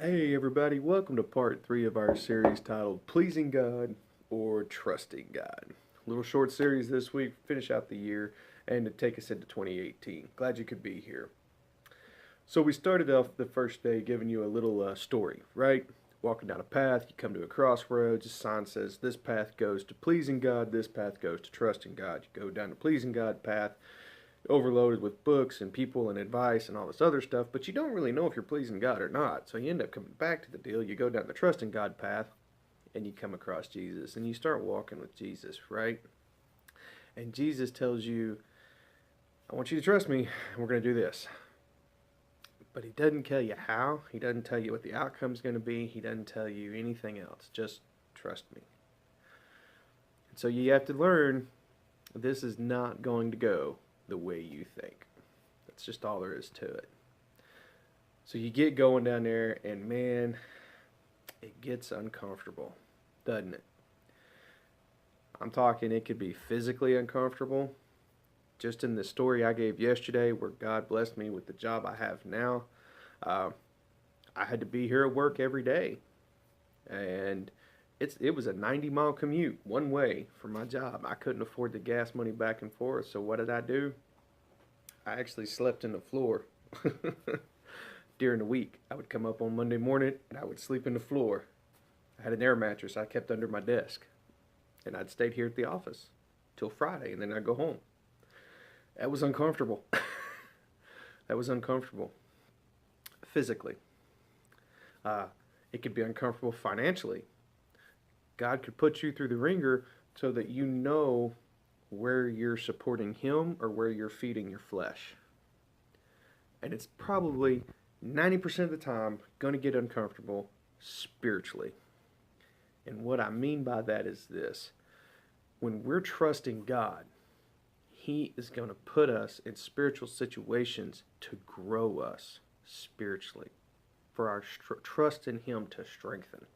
Hey everybody, welcome to part 3 of our series titled Pleasing God or Trusting God. A little short series this week, finish out the year, and to take us into 2018. Glad you could be here. So we started off the first day giving you a little story, right? Walking down a path, you come to a crossroads, a sign says this path goes to pleasing God, this path goes to trusting God. You go down the pleasing God path, overloaded with books and people and advice and all this other stuff, but you don't really know if you're pleasing God or not. So you end up coming back to the deal. You go down the trusting God path and you come across Jesus and you start walking with Jesus, right? And Jesus tells you, I want you to trust me, and we're going to do this. But he doesn't tell you how. He doesn't tell you what the outcome's going to be. He doesn't tell you anything else. Just trust me. And so you have to learn this is not going to go the way you think. That's just all there is to it. So you get going down there, and man, it gets uncomfortable, doesn't it? I'm talking, it could be physically uncomfortable. Just in the story I gave yesterday, where God blessed me with the job I have now, uh, I had to be here at work every day, and it was a 90-mile commute one way for my job. I couldn't afford the gas money back and forth, so what did I do? I actually slept in the floor. During the week, I would come up on Monday morning and I would sleep in the floor. I had an air mattress I kept under my desk, and I'd stayed here at the office till Friday, and then I'd go home. That was uncomfortable. That was uncomfortable physically. Uh, it could be uncomfortable financially. God could put you through the ringer so that you know where you're supporting Him or where you're feeding your flesh. And it's probably 90% of the time going to get uncomfortable spiritually. And what I mean by that is this: when we're trusting God, He is going to put us in spiritual situations to grow us spiritually, for our trust in Him to strengthen.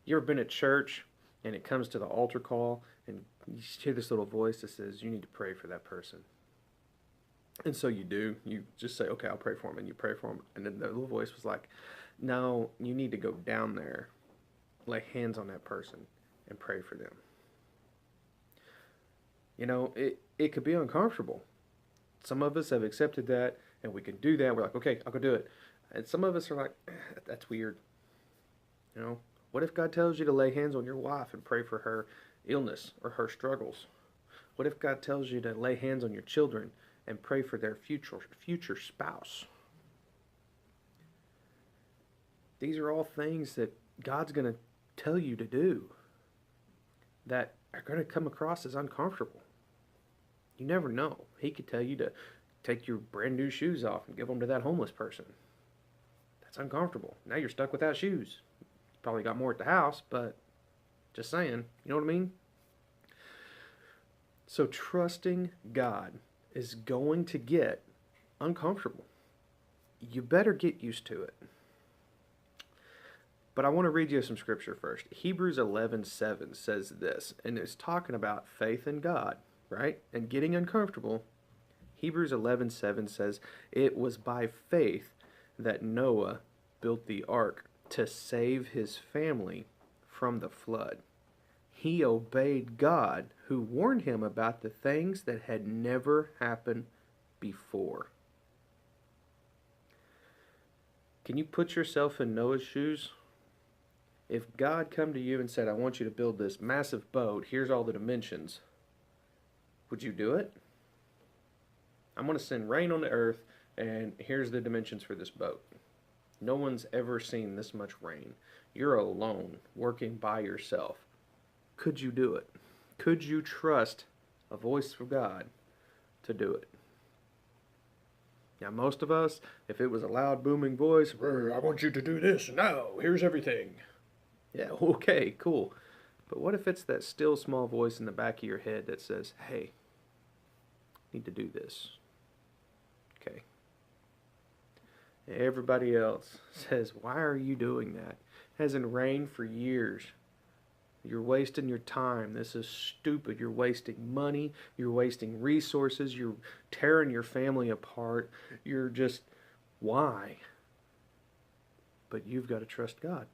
You ever been at church and it comes to the altar call and you hear this little voice that says, you need to pray for that person? And so you do. You just say, okay, I'll pray for him. And you pray for him. And then the little voice was like, no, you need to go down there, lay hands on that person, and pray for them. You know, it could be uncomfortable. Some of us have accepted that, and we can do that. We're like, okay, I'll go do it. And some of us are like, that's weird. You know, what if God tells you to lay hands on your wife and pray for her illness or her struggles? What if God tells you to lay hands on your children and pray for their future spouse? These are all things that God's going to tell you to do that are going to come across as uncomfortable. You never know. He could tell you to take your brand new shoes off and give them to that homeless person. That's uncomfortable. Now you're stuck without shoes. You probably got more at the house, but just saying. You know what I mean? So trusting God is going to get uncomfortable. You better get used to it. But I want to read you some scripture first. Hebrews 11:7 says this, and it's talking about faith in God, right? And getting uncomfortable. Hebrews 11:7 says, it was by faith that Noah built the ark to save his family from the flood. He obeyed God, who warned him about the things that had never happened before. Can you put yourself in Noah's shoes? If God come to you and said, I want you to build this massive boat, here's all the dimensions, would you do it? I'm going to send rain on the earth, and here's the dimensions for this boat. No one's ever seen this much rain. You're alone, working by yourself. Could you do it? Could you trust a voice from God to do it? Now, most of us, if it was a loud, booming voice, I want you to do this, now, here's everything. Yeah, okay, cool. But what if it's that still small voice in the back of your head that says, hey, I need to do this? Okay. Everybody else says, why are you doing that? It hasn't rained for years. You're wasting your time. This is stupid. You're wasting money. You're wasting resources. You're tearing your family apart. You're just, why? but you've got to trust God.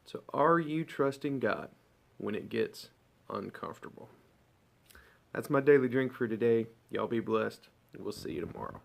So are you trusting God when it gets uncomfortable? That's my daily drink for today. Y'all be blessed. We'll see you tomorrow.